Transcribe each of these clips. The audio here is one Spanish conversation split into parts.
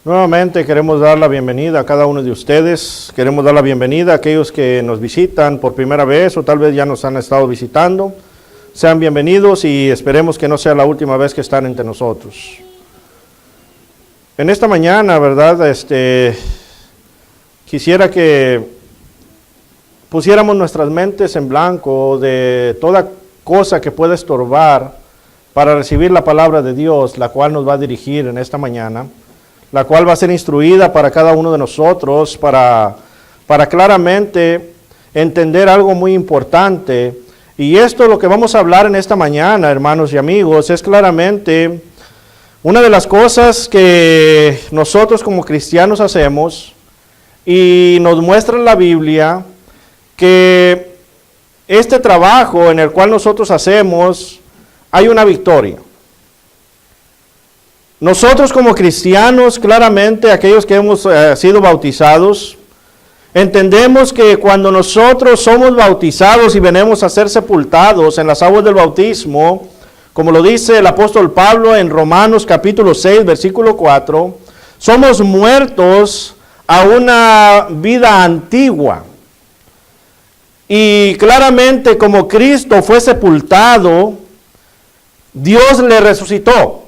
Nuevamente queremos dar la bienvenida a cada uno de ustedes. Queremos dar la bienvenida a aquellos que nos visitan por primera vez o tal vez ya nos han estado visitando. Sean bienvenidos y esperemos que no sea la última vez que están entre nosotros. En esta mañana, ¿verdad? Quisiera que pusiéramos nuestras mentes en blanco de toda cosa que pueda estorbar para recibir la palabra de Dios, la cual nos va a dirigir en esta mañana, la cual va a ser instruida para cada uno de nosotros, para claramente entender algo muy importante. Y esto, lo que vamos a hablar en esta mañana, hermanos y amigos, es claramente una de las cosas que nosotros como cristianos hacemos y nos muestra en la Biblia que este trabajo en el cual nosotros hacemos, hay una victoria. Nosotros como cristianos, claramente, aquellos que hemos sido bautizados, entendemos que cuando nosotros somos bautizados y venimos a ser sepultados en las aguas del bautismo, como lo dice el apóstol Pablo en Romanos capítulo 6, versículo 4, somos muertos a una vida antigua. Y claramente, como Cristo fue sepultado, Dios le resucitó.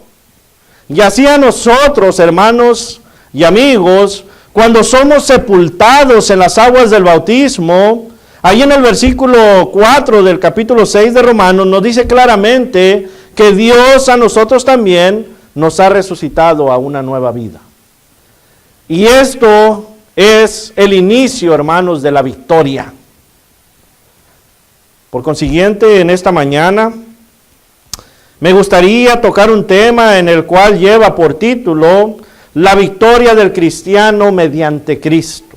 Y así a nosotros, hermanos y amigos, cuando somos sepultados en las aguas del bautismo, ahí en el versículo 4 del capítulo 6 de Romanos nos dice claramente que Dios a nosotros también nos ha resucitado a una nueva vida. Y esto es el inicio, hermanos, de la victoria. Por consiguiente, en esta mañana me gustaría tocar un tema en el cual lleva por título la victoria del cristiano mediante Cristo.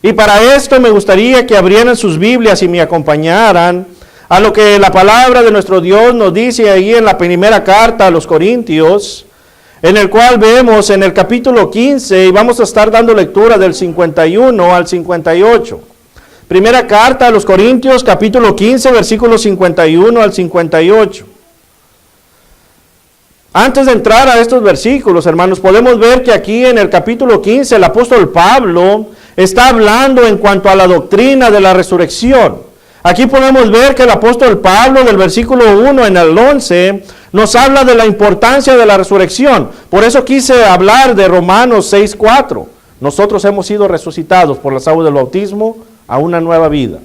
Y para esto me gustaría que abrieran sus Biblias y me acompañaran a lo que la palabra de nuestro Dios nos dice ahí en la primera carta a los Corintios, en el cual vemos en el capítulo 15 y vamos a estar dando lectura del 51 al 58. Primera carta a los Corintios, capítulo 15, versículos 51 al 58. Antes de entrar a estos versículos, hermanos, podemos ver que aquí en el capítulo 15 el apóstol Pablo está hablando en cuanto a la doctrina de la resurrección. Aquí podemos ver que el apóstol Pablo del versículo 1 en el 11 nos habla de la importancia de la resurrección. Por eso quise hablar de Romanos 6:4. Nosotros hemos sido resucitados por las aguas del bautismo a una nueva vida.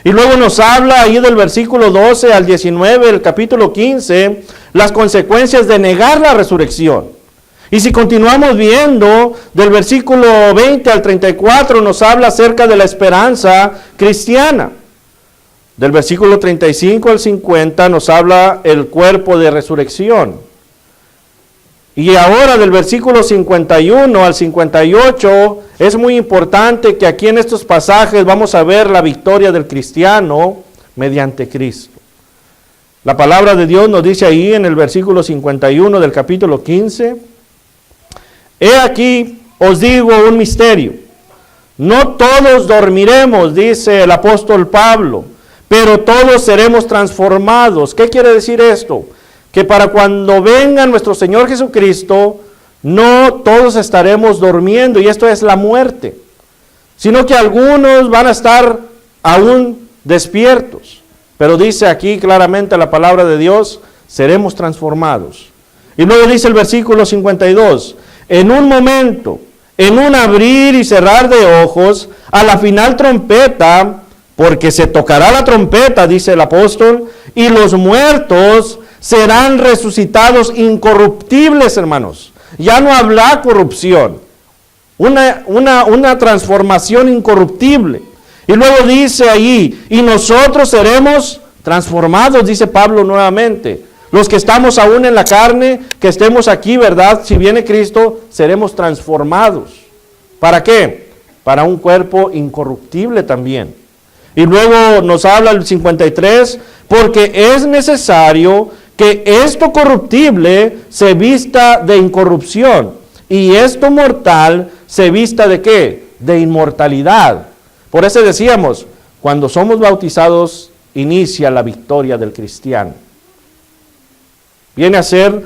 Y luego nos habla ahí del versículo 12 al 19, el capítulo 15, las consecuencias de negar la resurrección. Y si continuamos viendo, del versículo 20 al 34 nos habla acerca de la esperanza cristiana. Del versículo 35 al 50 nos habla el cuerpo de resurrección. Y ahora del versículo 51 al 58 es muy importante que aquí en estos pasajes vamos a ver la victoria del cristiano mediante Cristo. La palabra de Dios nos dice ahí en el versículo 51 del capítulo 15, he aquí os digo un misterio, no todos dormiremos, dice el apóstol Pablo, pero todos seremos transformados. ¿Qué quiere decir esto? Que para cuando venga nuestro Señor Jesucristo, no todos estaremos durmiendo, y esto es la muerte, sino que algunos van a estar aún despiertos. Pero dice aquí claramente la palabra de Dios, seremos transformados. Y luego dice el versículo 52, en un momento, en un abrir y cerrar de ojos, a la final trompeta, porque se tocará la trompeta, dice el apóstol, y los muertos serán resucitados incorruptibles, hermanos. Ya no habrá corrupción. Una transformación incorruptible. Y luego dice ahí, y nosotros seremos transformados, dice Pablo nuevamente. Los que estamos aún en la carne, que estemos aquí, ¿verdad? Si viene Cristo, seremos transformados. ¿Para qué? Para un cuerpo incorruptible también. Y luego nos habla el 53, porque es necesario que esto corruptible se vista de incorrupción y esto mortal se vista de ¿qué? De inmortalidad. Por eso decíamos, cuando somos bautizados inicia la victoria del cristiano. Viene a ser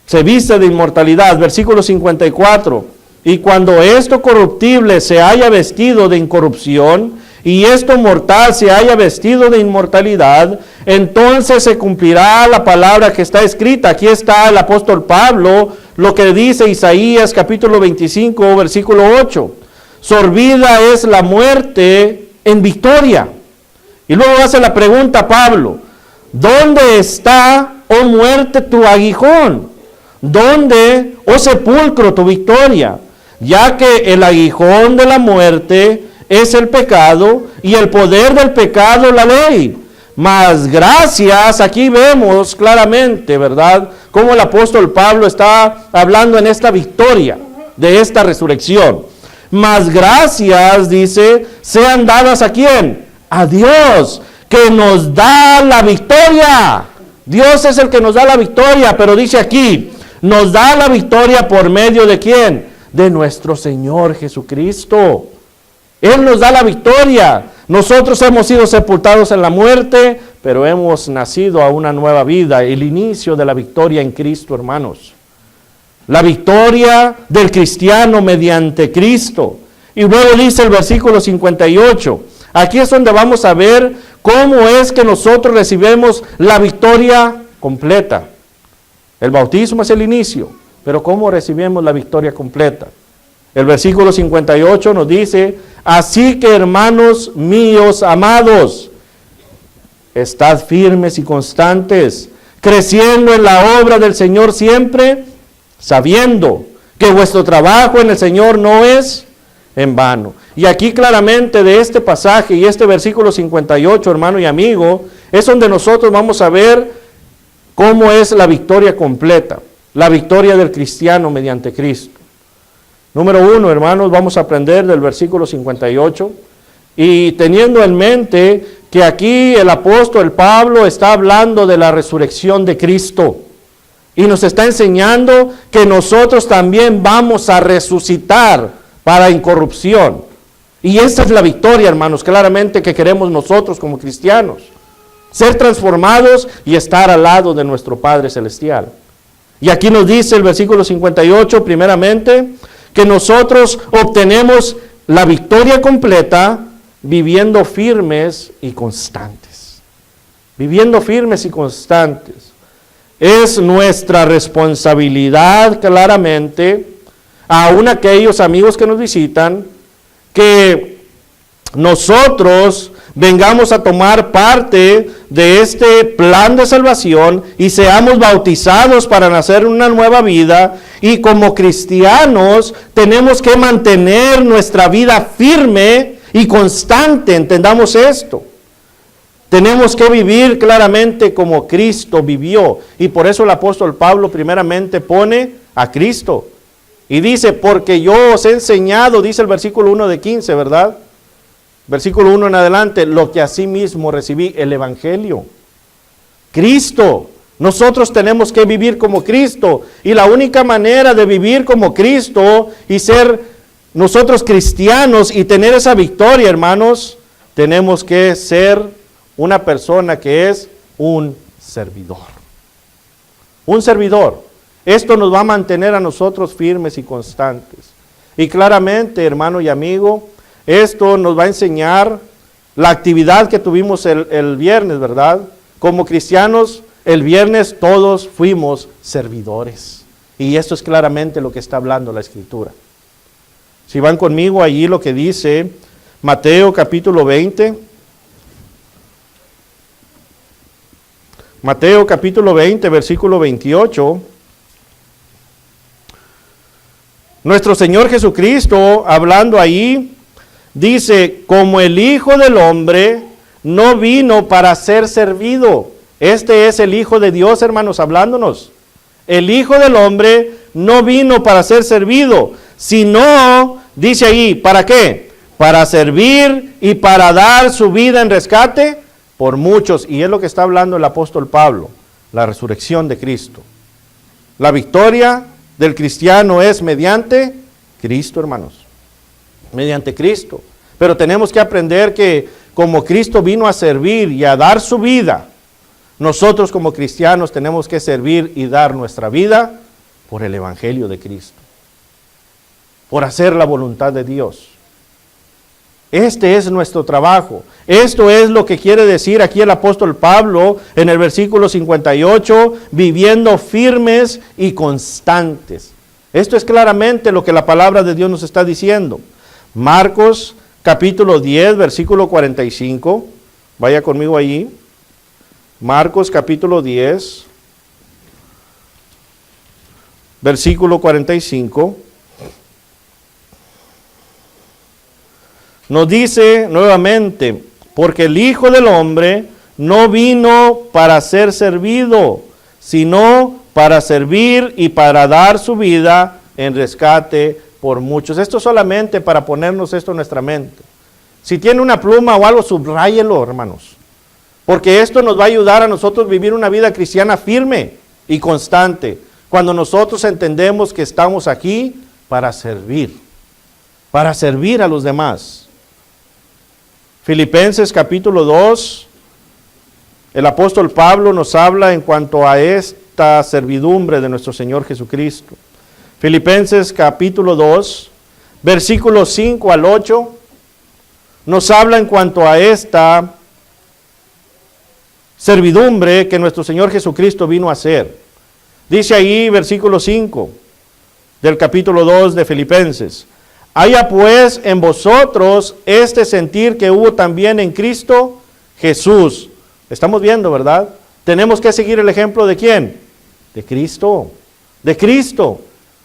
se viste de inmortalidad. Versículo 54. Y cuando esto corruptible se haya vestido de incorrupción, y esto mortal se haya vestido de inmortalidad, entonces se cumplirá la palabra que está escrita. Aquí está el apóstol Pablo, lo que dice Isaías capítulo 25, versículo 8. Sorbida es la muerte en victoria. Y luego hace la pregunta Pablo, ¿dónde está, oh muerte, tu aguijón? ¿Dónde, oh sepulcro, tu victoria? Ya que el aguijón de la muerte es el pecado y el poder del pecado la ley. Mas gracias, aquí vemos claramente, ¿verdad?, cómo el apóstol Pablo está hablando en esta victoria de esta resurrección. Mas gracias, dice, sean dadas ¿a quién? A Dios, que nos da la victoria. Dios es el que nos da la victoria, pero dice aquí, nos da la victoria por medio de ¿quién? De nuestro Señor Jesucristo. Él nos da la victoria. Nosotros hemos sido sepultados en la muerte, pero hemos nacido a una nueva vida, el inicio de la victoria en Cristo, hermanos. La victoria del cristiano mediante Cristo. Y luego dice el versículo 58, aquí es donde vamos a ver cómo es que nosotros recibimos la victoria completa. El bautismo es el inicio, pero ¿cómo recibimos la victoria completa? El versículo 58 nos dice, así que hermanos míos amados, estad firmes y constantes, creciendo en la obra del Señor siempre, sabiendo que vuestro trabajo en el Señor no es en vano. Y aquí claramente de este pasaje y este versículo 58, hermano y amigo, es donde nosotros vamos a ver cómo es la victoria completa, la victoria del cristiano mediante Cristo. Número 1, hermanos, vamos a aprender del versículo 58 y teniendo en mente que aquí el apóstol Pablo está hablando de la resurrección de Cristo y nos está enseñando que nosotros también vamos a resucitar para incorrupción. Y esa es la victoria, hermanos, claramente que queremos nosotros como cristianos. Ser transformados y estar al lado de nuestro Padre Celestial. Y aquí nos dice el versículo 58, primeramente, que nosotros obtenemos la victoria completa viviendo firmes y constantes. Viviendo firmes y constantes. Es nuestra responsabilidad, claramente, aún aquellos amigos que nos visitan, que nosotros vengamos a tomar parte de este plan de salvación y seamos bautizados para nacer una nueva vida. Y como cristianos tenemos que mantener nuestra vida firme y constante, entendamos esto. Tenemos que vivir claramente como Cristo vivió. Y por eso el apóstol Pablo primeramente pone a Cristo. Y dice, porque yo os he enseñado, dice el versículo 1 de 15, ¿verdad? Versículo 1 en adelante, lo que asimismo recibí, el Evangelio. Cristo. Nosotros tenemos que vivir como Cristo. Y la única manera de vivir como Cristo y ser nosotros cristianos y tener esa victoria, hermanos, tenemos que ser una persona que es un servidor. Un servidor. Esto nos va a mantener a nosotros firmes y constantes. Y claramente, hermano y amigo, esto nos va a enseñar la actividad que tuvimos el viernes, ¿verdad? Como cristianos, el viernes todos fuimos servidores. Y esto es claramente lo que está hablando la Escritura. Si van conmigo allí lo que dice Mateo capítulo 20. Mateo capítulo 20, versículo 28. Nuestro Señor Jesucristo, hablando ahí, dice, como el Hijo del Hombre no vino para ser servido. Este es el Hijo de Dios, hermanos, hablándonos. El Hijo del Hombre no vino para ser servido, sino, dice ahí, ¿para qué? Para servir y para dar su vida en rescate por muchos. Y es lo que está hablando el apóstol Pablo, la resurrección de Cristo. La victoria del cristiano es mediante Cristo, hermanos. Mediante Cristo. Pero tenemos que aprender que como Cristo vino a servir y a dar su vida, nosotros como cristianos tenemos que servir y dar nuestra vida por el Evangelio de Cristo, por hacer la voluntad de Dios. Este es nuestro trabajo. Esto es lo que quiere decir aquí el apóstol Pablo en el versículo 58, viviendo firmes y constantes. Esto es claramente lo que la palabra de Dios nos está diciendo. Marcos capítulo 10, versículo 45. Vaya conmigo allí. Marcos capítulo 10, versículo 45. Nos dice nuevamente, porque el Hijo del Hombre no vino para ser servido, sino para servir y para dar su vida en rescate por muchos. Esto solamente para ponernos esto en nuestra mente. Si tiene una pluma o algo, subráyelo, hermanos. Porque esto nos va a ayudar a nosotros vivir una vida cristiana firme y constante. Cuando nosotros entendemos que estamos aquí para servir a los demás. Filipenses capítulo 2, el apóstol Pablo nos habla en cuanto a esta servidumbre de nuestro Señor Jesucristo. Filipenses capítulo 2, versículos 5 al 8, nos habla en cuanto a esta servidumbre que nuestro Señor Jesucristo vino a hacer. Dice ahí, versículo 5 del capítulo 2 de Filipenses: haya pues en vosotros este sentir que hubo también en Cristo Jesús. Estamos viendo, ¿verdad? Tenemos que seguir el ejemplo de ¿quién? De Cristo. De Cristo.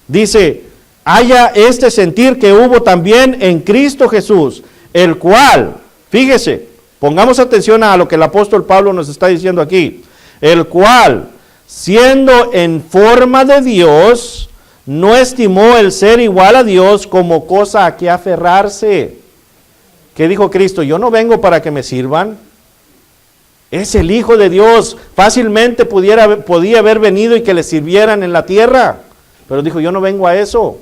Dice, haya este sentir que hubo también en Cristo Jesús, el cual, fíjese, pongamos atención a lo que el apóstol Pablo nos está diciendo aquí, el cual, siendo en forma de Dios, no estimó el ser igual a Dios como cosa a que aferrarse. ¿Qué dijo Cristo? Yo no vengo para que me sirvan. Es el Hijo de Dios. Fácilmente podía haber venido y que le sirvieran en la tierra. Pero dijo, yo no vengo a eso.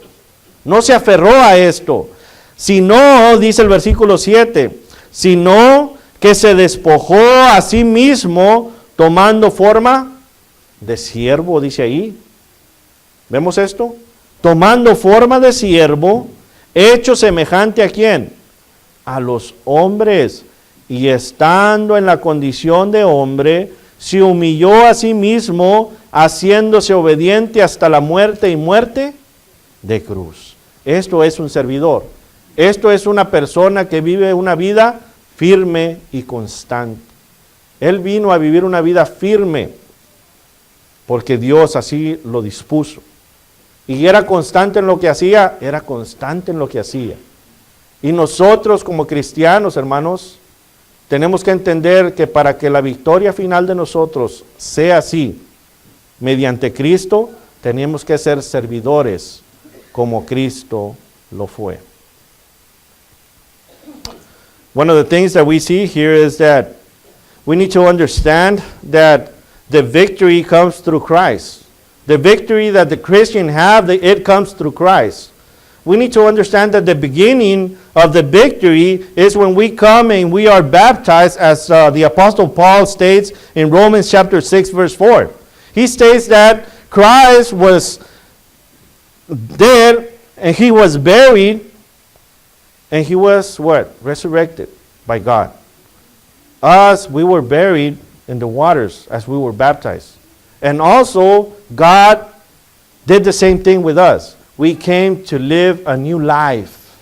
No se aferró a esto. Sino, dice el versículo 7, sino que se despojó a sí mismo tomando forma de siervo, dice ahí. ¿Vemos esto? Tomando forma de siervo, hecho semejante ¿a quién? A los hombres. Y estando en la condición de hombre, se humilló a sí mismo, haciéndose obediente hasta la muerte y muerte de cruz. Esto es un servidor. Esto es una persona que vive una vida firme y constante. Él vino a vivir una vida firme porque Dios así lo dispuso. Y era constante en lo que hacía, era constante en lo que hacía. Y nosotros como cristianos, hermanos, tenemos que entender que para que la victoria final de nosotros sea así, mediante Cristo, tenemos que ser servidores como Cristo lo fue. One of the things that we see here is that we need to understand that the victory comes through Christ. The victory that the Christian have, it comes through Christ. We need to understand that the beginning of the victory is when we come and we are baptized, as the Apostle Paul states in Romans chapter 6, verse 4. He states that Christ was dead and he was buried and he was what? Resurrected by God. Us, we were buried in the waters as we were baptized. And also, God did the same thing with us. We came to live a new life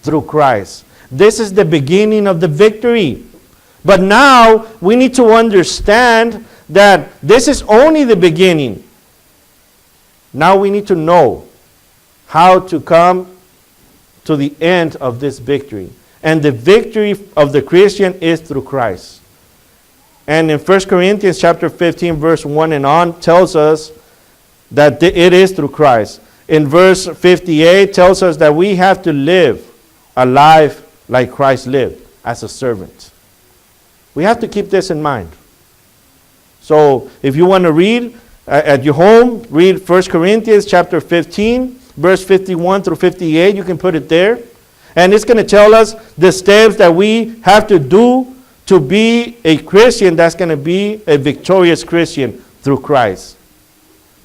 through Christ. This is the beginning of the victory. But now, we need to understand that this is only the beginning. Now we need to know how to come to the end of this victory. And the victory of the Christian is through Christ. And in 1 Corinthians chapter 15, verse 1 and on, tells us that it is through Christ. In verse 58, tells us that we have to live a life like Christ lived, as a servant. We have to keep this in mind. So, if you want to read at your home, read 1 Corinthians chapter 15, verse 51 through 58. You can put it there. And it's going to tell us the steps that we have to do to be a Christian that's going to be a victorious Christian through Christ.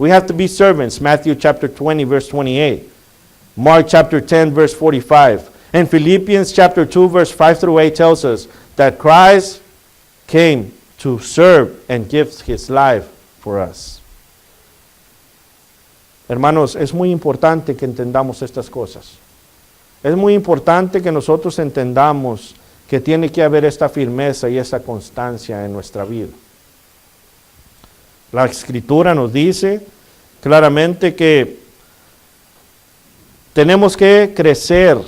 We have to be servants. Matthew chapter 20, verse 28. Mark chapter 10, verse 45. And Philippians chapter 2, verse 5 through 8 tells us that Christ came to serve and give his life for us. Hermanos, es muy importante que entendamos estas cosas. Es muy importante que nosotros entendamos que tiene que haber esta firmeza y esta constancia en nuestra vida. La Escritura nos dice claramente que tenemos que crecer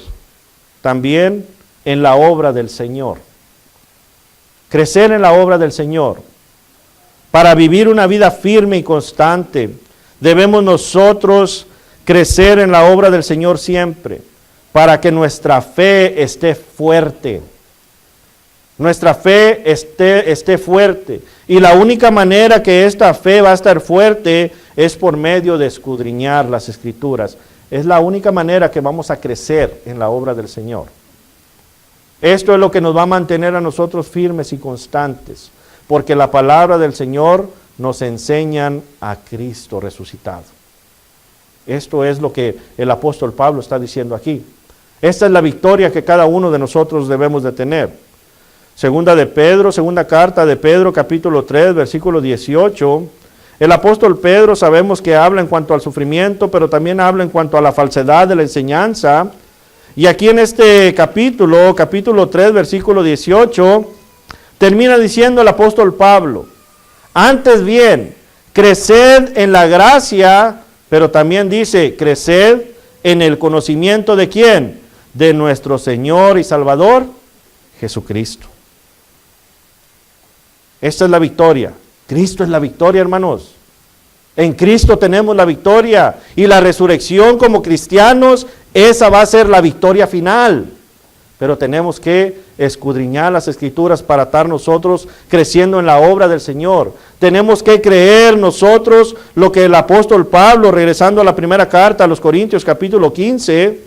también en la obra del Señor. Crecer en la obra del Señor. Para vivir una vida firme y constante, debemos nosotros crecer en la obra del Señor siempre, para que nuestra fe esté fuerte. Nuestra fe esté fuerte. Y la única manera que esta fe va a estar fuerte es por medio de escudriñar las Escrituras. Es la única manera que vamos a crecer en la obra del Señor. Esto es lo que nos va a mantener a nosotros firmes y constantes, porque la palabra del Señor nos enseña a Cristo resucitado. Esto es lo que el apóstol Pablo está diciendo aquí. Esta es la victoria que cada uno de nosotros debemos de tener. Segunda carta de Pedro, capítulo 3, versículo 18. El apóstol Pedro sabemos que habla en cuanto al sufrimiento, pero también habla en cuanto a la falsedad de la enseñanza. Y aquí en este capítulo 3, versículo 18, termina diciendo el apóstol Pablo: antes bien, creced en la gracia, pero también dice, creced en el conocimiento ¿de quién? De nuestro Señor y Salvador, Jesucristo. Esta es la victoria. Cristo es la victoria, hermanos. En Cristo tenemos la victoria. Y la resurrección como cristianos, esa va a ser la victoria final. Pero tenemos que escudriñar las Escrituras para estar nosotros creciendo en la obra del Señor. Tenemos que creer nosotros lo que el apóstol Pablo, regresando a la primera carta a los Corintios, capítulo 15,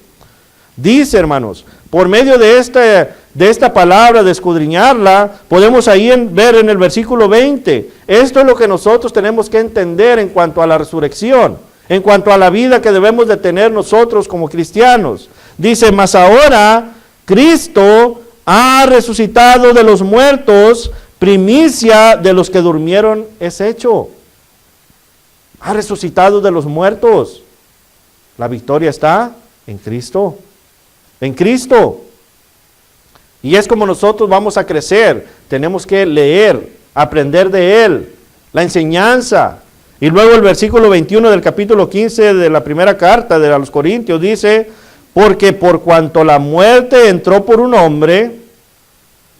dice, hermanos, por medio de esta palabra, de escudriñarla, podemos ahí ver en el versículo 20. Esto es lo que nosotros tenemos que entender en cuanto a la resurrección, en cuanto a la vida que debemos de tener nosotros como cristianos. Dice, mas ahora Cristo ha resucitado de los muertos, primicia de los que durmieron es hecho. Ha resucitado de los muertos. La victoria está en Cristo. En Cristo. Y es como nosotros vamos a crecer. Tenemos que leer, aprender de Él, la enseñanza. Y luego el versículo 21 del capítulo 15 de la primera carta de los Corintios dice, porque por cuanto la muerte entró por un hombre,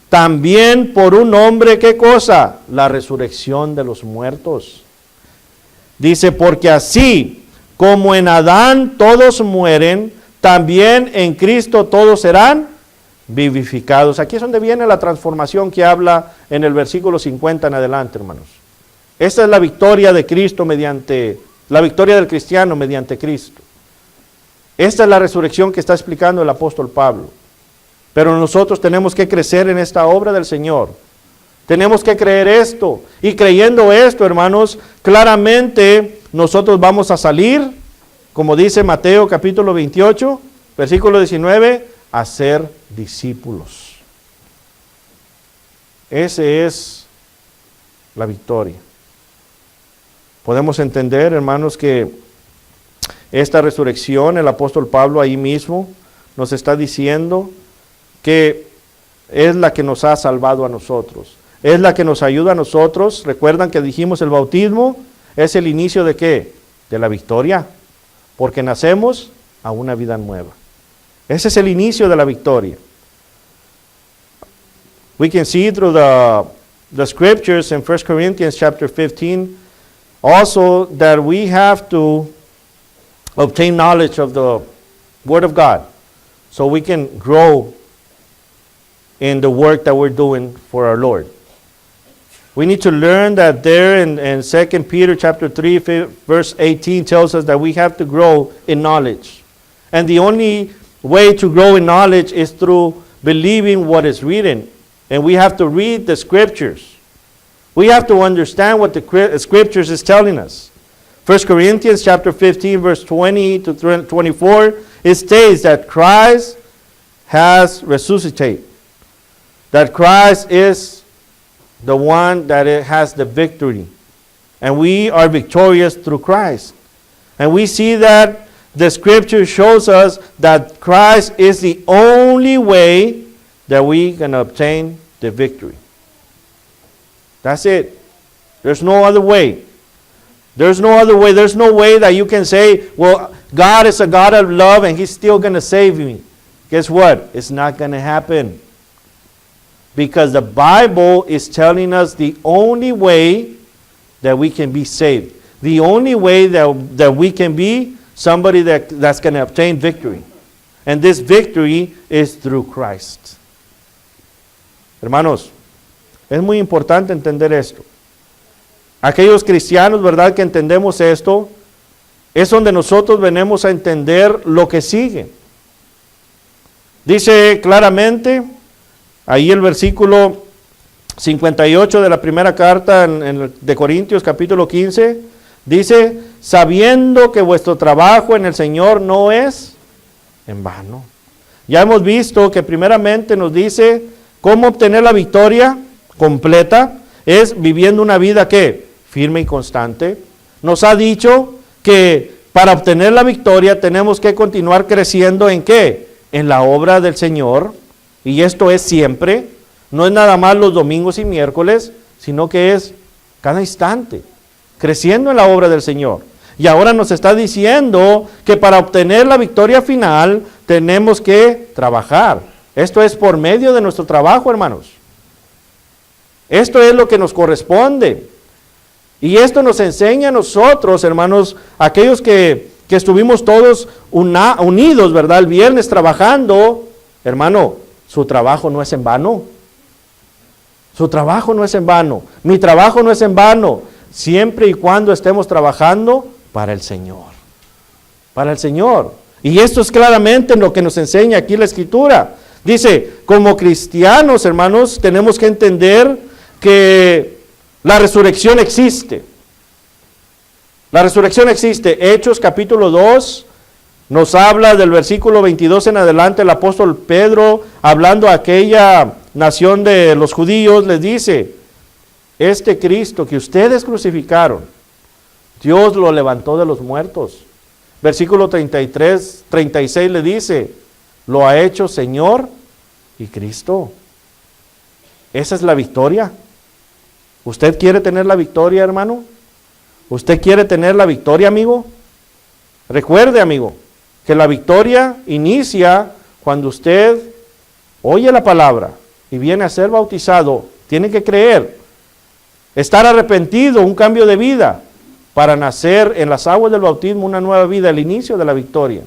también por un hombre, ¿qué cosa? La resurrección de los muertos. Dice, porque así como en Adán todos mueren, también en Cristo todos serán vivificados. Aquí es donde viene la transformación que habla en el versículo 50 en adelante, hermanos. Esta es la victoria de Cristo la victoria del cristiano mediante Cristo. Esta es la resurrección que está explicando el apóstol Pablo. Pero nosotros tenemos que crecer en esta obra del Señor. Tenemos que creer esto. Y creyendo esto, hermanos, claramente nosotros vamos a salir, como dice Mateo capítulo 28, versículo 19, a ser discípulos. Esa es la victoria. Podemos entender, hermanos, que esta resurrección, el apóstol Pablo ahí mismo nos está diciendo que es la que nos ha salvado a nosotros. Es la que nos ayuda a nosotros. Recuerdan que dijimos el bautismo es el inicio de ¿qué? De la victoria. Porque nacemos a una vida nueva. Ese es el inicio de la victoria. We can see through the scriptures in 1 Corinthians chapter 15 also that we have to obtain knowledge of the Word of God so we can grow in the work that we're doing for our Lord. We need to learn that there in 2 Peter chapter 3 verse 18 tells us that we have to grow in knowledge. And the only way to grow in knowledge is through believing what is written. And we have to read the scriptures. We have to understand what the scriptures is telling us. 1 Corinthians chapter 15, verse 20 to 24, it states that Christ has resuscitated. That Christ is the one that has the victory. And we are victorious through Christ. And we see that the scripture shows us that Christ is the only way that we can obtain the victory. That's it. There's no other way. There's no other way. There's no way that you can say, well, God is a God of love and He's still going to save me. Guess what? It's not going to happen. Because the Bible is telling us the only way that we can be saved. The only way that we can be somebody that's going to obtain victory. And this victory is through Christ. Hermanos, es muy importante entender esto. Aquellos cristianos, ¿verdad?, que entendemos esto, es donde nosotros venimos a entender lo que sigue. Dice claramente, ahí el versículo 58 de la primera carta de Corintios, capítulo 15, dice, sabiendo que vuestro trabajo en el Señor no es en vano. Ya hemos visto que primeramente nos dice cómo obtener la victoria completa, es viviendo una vida que firme y constante. Nos ha dicho que para obtener la victoria tenemos que continuar creciendo ¿en qué? En la obra del Señor. Y esto es siempre, no es nada más los domingos y miércoles, sino que es cada instante, creciendo en la obra del Señor. Y ahora nos está diciendo que para obtener la victoria final tenemos que trabajar. Esto es por medio de nuestro trabajo, hermanos. Esto es lo que nos corresponde. Y esto nos enseña a nosotros, hermanos, aquellos que estuvimos todos unidos, ¿verdad? El viernes trabajando, hermano, su trabajo no es en vano. Su trabajo no es en vano. Mi trabajo no es en vano. Siempre y cuando estemos trabajando para el Señor. Para el Señor. Y esto es claramente lo que nos enseña aquí la Escritura. Dice, como cristianos, hermanos, tenemos que entender que la resurrección existe. La resurrección existe. Hechos capítulo 2 nos habla del versículo 22 en adelante. El apóstol Pedro, hablando a aquella nación de los judíos, les dice, este Cristo que ustedes crucificaron, Dios lo levantó de los muertos. Versículo 33, 36 le dice, lo ha hecho Señor y Cristo. Esa es la victoria. ¿Usted quiere tener la victoria, hermano? ¿Usted quiere tener la victoria, amigo? Recuerde, amigo, que la victoria inicia cuando usted oye la palabra y viene a ser bautizado. Tiene que creer, estar arrepentido, un cambio de vida, para nacer en las aguas del bautismo una nueva vida, el inicio de la victoria.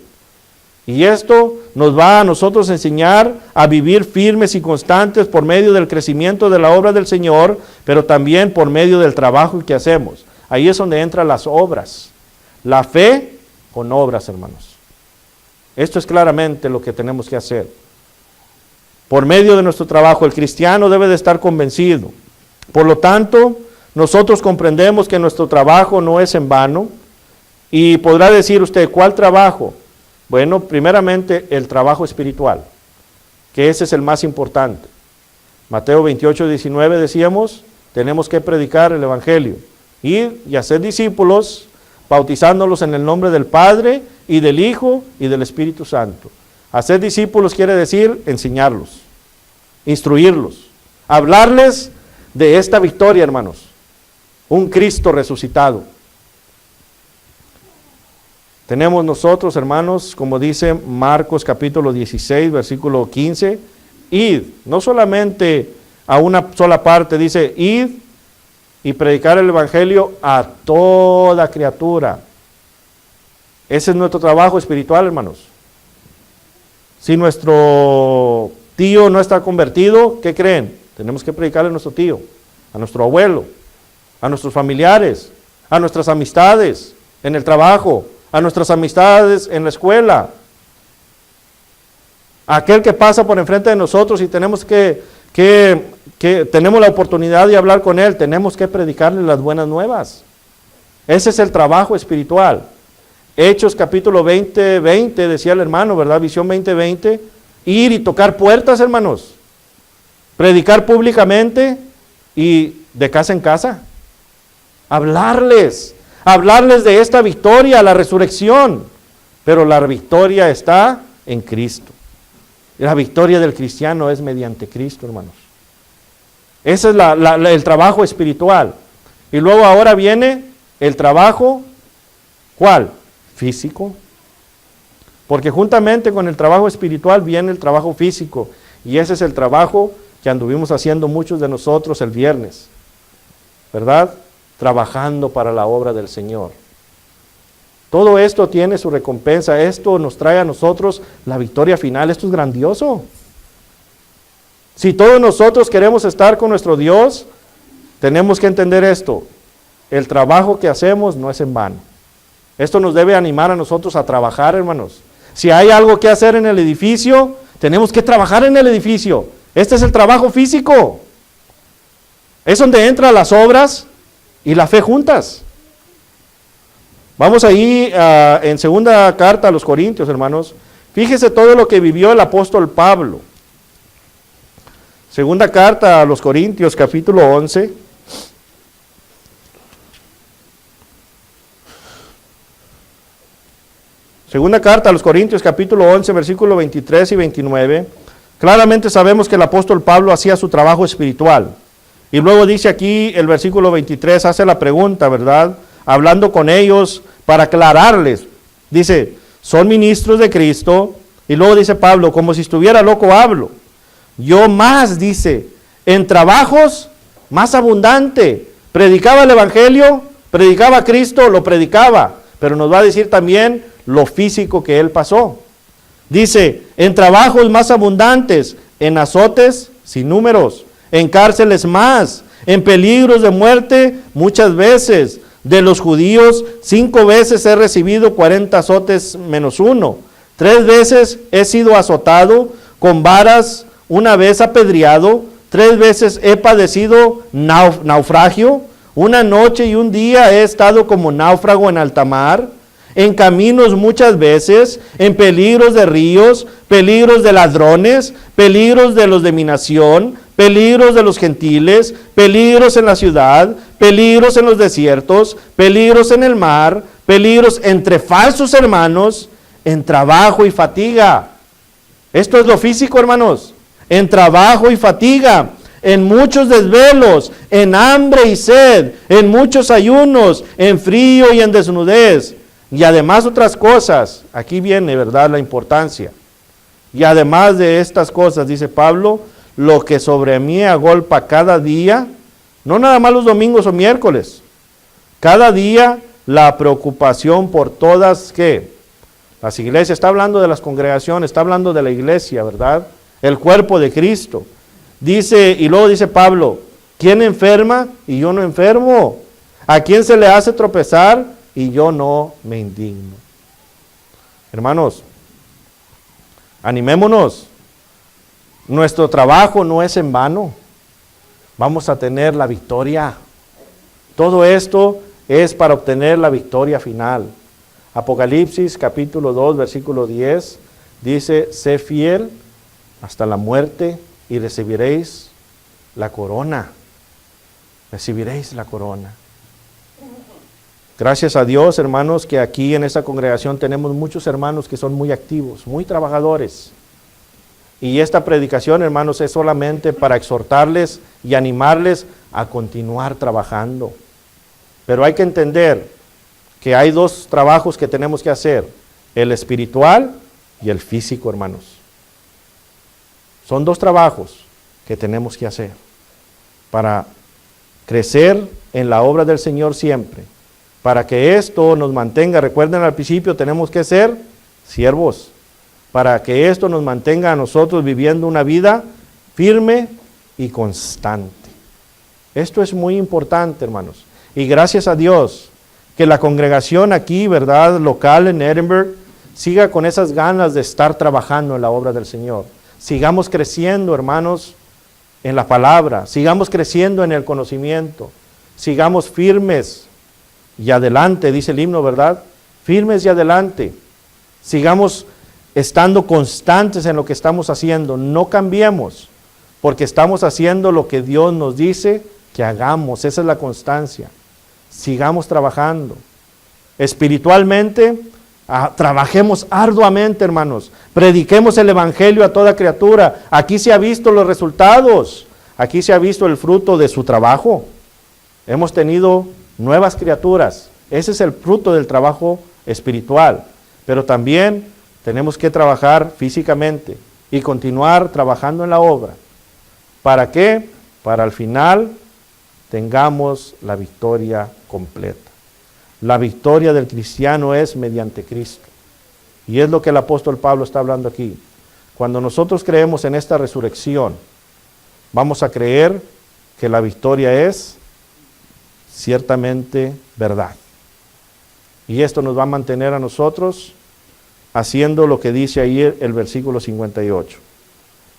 Y esto nos va a nosotros enseñar a vivir firmes y constantes por medio del crecimiento de la obra del Señor, pero también por medio del trabajo que hacemos. Ahí es donde entran las obras. La fe con obras, hermanos. Esto es claramente lo que tenemos que hacer. Por medio de nuestro trabajo, el cristiano debe de estar convencido. Por lo tanto, nosotros comprendemos que nuestro trabajo no es en vano. Y podrá decir usted, ¿cuál trabajo? Bueno, primeramente el trabajo espiritual, que ese es el más importante. Mateo 28, 19 decíamos, tenemos que predicar el Evangelio, ir y hacer discípulos, bautizándolos en el nombre del Padre y del Hijo y del Espíritu Santo. Hacer discípulos quiere decir enseñarlos, instruirlos, hablarles de esta victoria, hermanos, un Cristo resucitado. Tenemos nosotros, hermanos, como dice Marcos capítulo 16, versículo 15, id, no solamente a una sola parte, dice, id y predicar el Evangelio a toda criatura. Ese es nuestro trabajo espiritual, hermanos. Si nuestro tío no está convertido, ¿qué creen? Tenemos que predicarle a nuestro tío, a nuestro abuelo, a nuestros familiares, a nuestras amistades, en el trabajo, a nuestras amistades en la escuela, a aquel que pasa por enfrente de nosotros y tenemos que tenemos la oportunidad de hablar con él, tenemos que predicarle las buenas nuevas. Ese es el trabajo espiritual. Hechos capítulo 20, decía el hermano, ¿verdad? Visión 20:20, ir y tocar puertas, hermanos. Predicar públicamente y de casa en casa. Hablarles de esta victoria, la resurrección. Pero la victoria está en Cristo. La victoria del cristiano es mediante Cristo, hermanos. Ese es el trabajo espiritual. Y luego ahora viene el trabajo, ¿cuál? Físico. Porque juntamente con el trabajo espiritual viene el trabajo físico. Y ese es el trabajo que anduvimos haciendo muchos de nosotros el viernes, ¿verdad? Trabajando para la obra del Señor. Todo esto tiene su recompensa. Esto nos trae a nosotros la victoria final. Esto es grandioso. Si todos nosotros queremos estar con nuestro Dios, tenemos que entender esto. El trabajo que hacemos no es en vano. Esto nos debe animar a nosotros a trabajar, hermanos. Si hay algo que hacer en el edificio, tenemos que trabajar en el edificio. Este es el trabajo físico. Es donde entran las obras y la fe juntas. Vamos ahí en segunda carta a los Corintios, hermanos. Fíjese todo lo que vivió el apóstol Pablo. Segunda carta a los Corintios, capítulo 11. Segunda carta a los Corintios, capítulo 11, versículos 23 y 29. Claramente sabemos que el apóstol Pablo hacía su trabajo espiritual. Y luego dice aquí el versículo 23, hace la pregunta, ¿verdad? Hablando con ellos para aclararles. Dice, son ministros de Cristo. Y luego dice Pablo, como si estuviera loco hablo. Yo más, dice, en trabajos más abundante. Predicaba el evangelio, predicaba a Cristo, lo predicaba. Pero nos va a decir también lo físico que él pasó. Dice, en trabajos más abundantes, en azotes sin números, en cárceles más, en peligros de muerte muchas veces. De los judíos 5 veces he recibido 40 azotes menos 1. 3 veces he sido azotado con varas, 1 vez apedreado, 3 veces he padecido naufragio, 1 noche y 1 día he estado como náufrago en alta mar, en caminos muchas veces, en peligros de ríos, peligros de ladrones, peligros de los de mi nación, peligros de los gentiles, peligros en la ciudad, peligros en los desiertos, peligros en el mar, peligros entre falsos hermanos, en trabajo y fatiga. Esto es lo físico, hermanos. En trabajo y fatiga, en muchos desvelos, en hambre y sed, en muchos ayunos, en frío y en desnudez. Y además otras cosas. Aquí viene, ¿verdad?, la importancia. Y además de estas cosas, dice Pablo, lo que sobre mí agolpa cada día, no nada más los domingos o miércoles, cada día la preocupación por todas, ¿qué? Las iglesias, está hablando de las congregaciones, está hablando de la iglesia, ¿verdad? El cuerpo de Cristo. Dice, y luego dice Pablo, ¿quién enferma y yo no enfermo? ¿A quién se le hace tropezar y yo no me indigno? Hermanos, animémonos. Nuestro trabajo no es en vano. Vamos a tener la victoria. Todo esto es para obtener la victoria final. Apocalipsis capítulo 2, versículo 10, dice, sé fiel hasta la muerte y recibiréis la corona. Recibiréis la corona. Gracias a Dios, hermanos, que aquí en esta congregación tenemos muchos hermanos que son muy activos, muy trabajadores. Y esta predicación, hermanos, es solamente para exhortarles y animarles a continuar trabajando. Pero hay que entender que hay 2 trabajos que tenemos que hacer, el espiritual y el físico, hermanos. Son 2 trabajos que tenemos que hacer para crecer en la obra del Señor siempre. Para que esto nos mantenga, recuerden al principio, tenemos que ser siervos. Para que esto nos mantenga a nosotros viviendo una vida firme y constante. Esto es muy importante, hermanos. Y gracias a Dios que la congregación aquí, ¿verdad?, local en Edinburgh, siga con esas ganas de estar trabajando en la obra del Señor. Sigamos creciendo, hermanos, en la palabra. Sigamos creciendo en el conocimiento. Sigamos firmes y adelante, dice el himno, ¿verdad? Firmes y adelante. Sigamos estando constantes en lo que estamos haciendo. No cambiemos, porque estamos haciendo lo que Dios nos dice que hagamos. Esa es la constancia. Sigamos trabajando. Espiritualmente, trabajemos arduamente, hermanos. Prediquemos el evangelio a toda criatura. Aquí se ha visto los resultados. Aquí se ha visto el fruto de su trabajo. Hemos tenido nuevas criaturas. Ese es el fruto del trabajo espiritual. Pero también tenemos que trabajar físicamente y continuar trabajando en la obra. ¿Para qué? Para al final tengamos la victoria completa. La victoria del cristiano es mediante Cristo. Y es lo que el apóstol Pablo está hablando aquí. Cuando nosotros creemos en esta resurrección, vamos a creer que la victoria es ciertamente verdad. Y esto nos va a mantener a nosotros haciendo lo que dice ahí el versículo 58.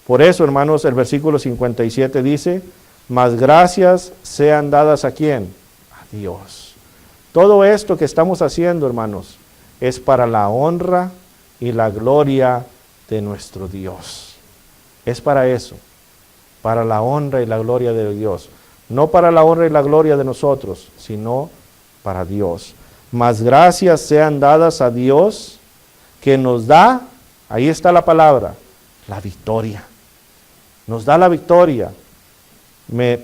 Por eso, hermanos, el versículo 57 dice, mas gracias sean dadas ¿a quién? A Dios. Todo esto que estamos haciendo, hermanos, es para la honra y la gloria de nuestro Dios. Es para eso, para la honra y la gloria de Dios. No para la honra y la gloria de nosotros, sino para Dios. Mas gracias sean dadas a Dios, que nos da, ahí está la palabra, la victoria. Nos da la victoria,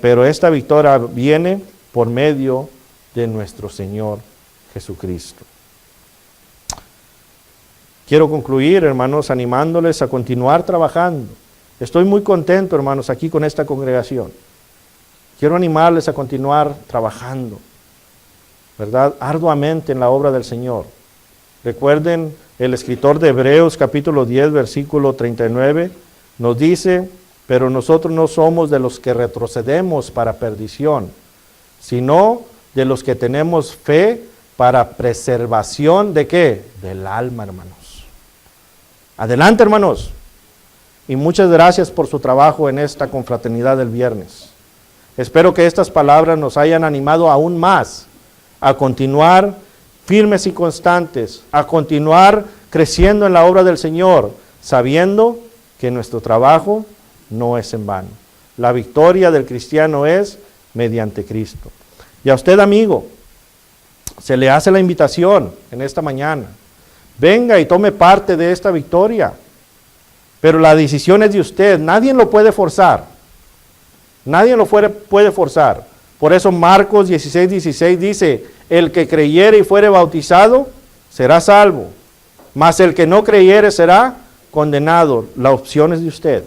pero esta victoria viene por medio de nuestro Señor Jesucristo. Quiero concluir, hermanos, animándoles a continuar trabajando. Estoy muy contento, hermanos, aquí con esta congregación. Quiero animarles a continuar trabajando, ¿verdad? Arduamente en la obra del Señor. Recuerden, el escritor de Hebreos, capítulo 10, versículo 39, nos dice, pero nosotros no somos de los que retrocedemos para perdición, sino de los que tenemos fe para preservación ¿de qué? Del alma, hermanos. Adelante, hermanos. Y muchas gracias por su trabajo en esta confraternidad del viernes. Espero que estas palabras nos hayan animado aún más a continuar firmes y constantes, a continuar creciendo en la obra del Señor, sabiendo que nuestro trabajo no es en vano. La victoria del cristiano es mediante Cristo. Y a usted, amigo, se le hace la invitación en esta mañana. Venga y tome parte de esta victoria. Pero la decisión es de usted. Nadie lo puede forzar. Nadie lo puede forzar. Por eso Marcos 16:16 dice, el que creyere y fuere bautizado será salvo, mas el que no creyere será condenado. La opción es de usted.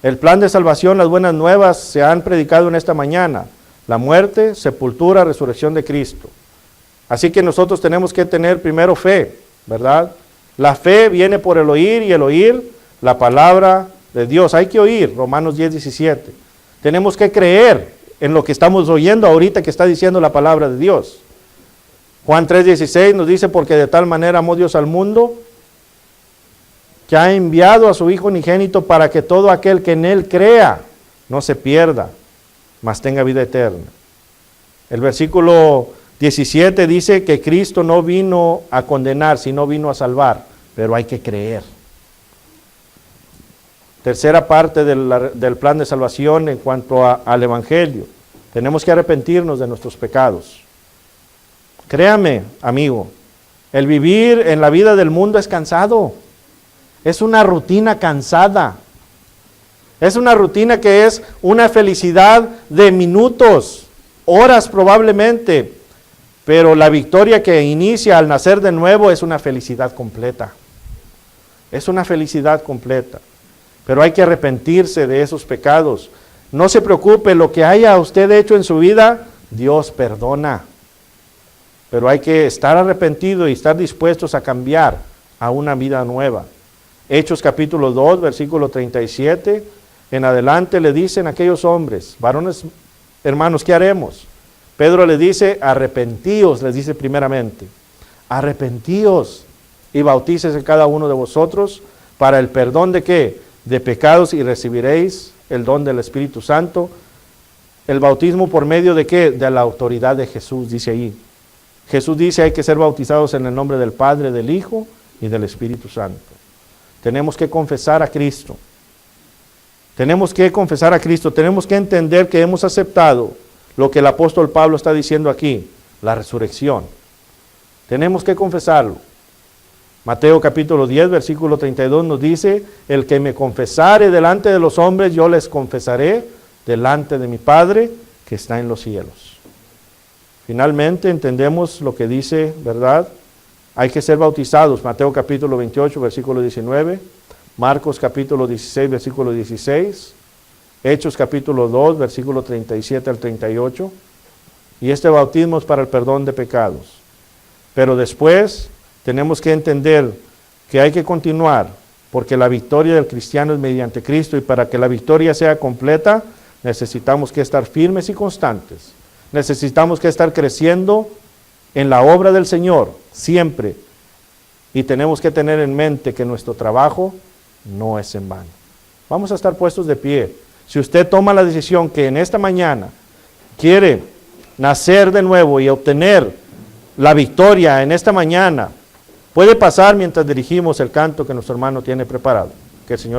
El plan de salvación, las buenas nuevas se han predicado en esta mañana. La muerte, sepultura, resurrección de Cristo. Así que nosotros tenemos que tener primero fe, ¿verdad? La fe viene por el oír y el oír la palabra de Dios. Hay que oír, Romanos 10:17. Tenemos que creer en lo que estamos oyendo ahorita que está diciendo la palabra de Dios. Juan 3:16 nos dice, porque de tal manera amó Dios al mundo, que ha enviado a su Hijo unigénito para que todo aquel que en Él crea no se pierda, mas tenga vida eterna. El versículo 17 dice que Cristo no vino a condenar, sino vino a salvar, pero hay que creer. Tercera parte del plan de salvación en cuanto al Evangelio. Tenemos que arrepentirnos de nuestros pecados. Créame, amigo, el vivir en la vida del mundo es cansado. Es una rutina cansada. Es una rutina que es una felicidad de minutos, horas probablemente, pero la victoria que inicia al nacer de nuevo es una felicidad completa. Es una felicidad completa. Pero hay que arrepentirse de esos pecados. No se preocupe, lo que haya usted hecho en su vida, Dios perdona. Pero hay que estar arrepentido y estar dispuestos a cambiar a una vida nueva. Hechos capítulo 2, versículo 37, en adelante le dicen aquellos hombres, varones, hermanos, ¿qué haremos? Pedro le dice, arrepentíos, les dice primeramente, arrepentíos y bautícese cada uno de vosotros para el perdón de ¿qué? De pecados y recibiréis el don del Espíritu Santo. El bautismo por medio de ¿qué? De la autoridad de Jesús, dice ahí. Jesús dice hay que ser bautizados en el nombre del Padre, del Hijo y del Espíritu Santo. Tenemos que confesar a Cristo. Tenemos que confesar a Cristo. Tenemos que entender que hemos aceptado lo que el apóstol Pablo está diciendo aquí, la resurrección. Tenemos que confesarlo. Mateo capítulo 10, versículo 32 nos dice, el que me confesare delante de los hombres, yo les confesaré delante de mi Padre que está en los cielos. Finalmente entendemos lo que dice, ¿verdad? Hay que ser bautizados. Mateo capítulo 28, versículo 19. Marcos capítulo 16, versículo 16. Hechos capítulo 2, versículo 37 al 38. Y este bautismo es para el perdón de pecados. Pero después tenemos que entender que hay que continuar, porque la victoria del cristiano es mediante Cristo, y para que la victoria sea completa, necesitamos que estar firmes y constantes. Necesitamos que estar creciendo en la obra del Señor, siempre. Y tenemos que tener en mente que nuestro trabajo no es en vano. Vamos a estar puestos de pie. Si usted toma la decisión que en esta mañana quiere nacer de nuevo y obtener la victoria en esta mañana, puede pasar mientras dirigimos el canto que nuestro hermano tiene preparado. Que el Señor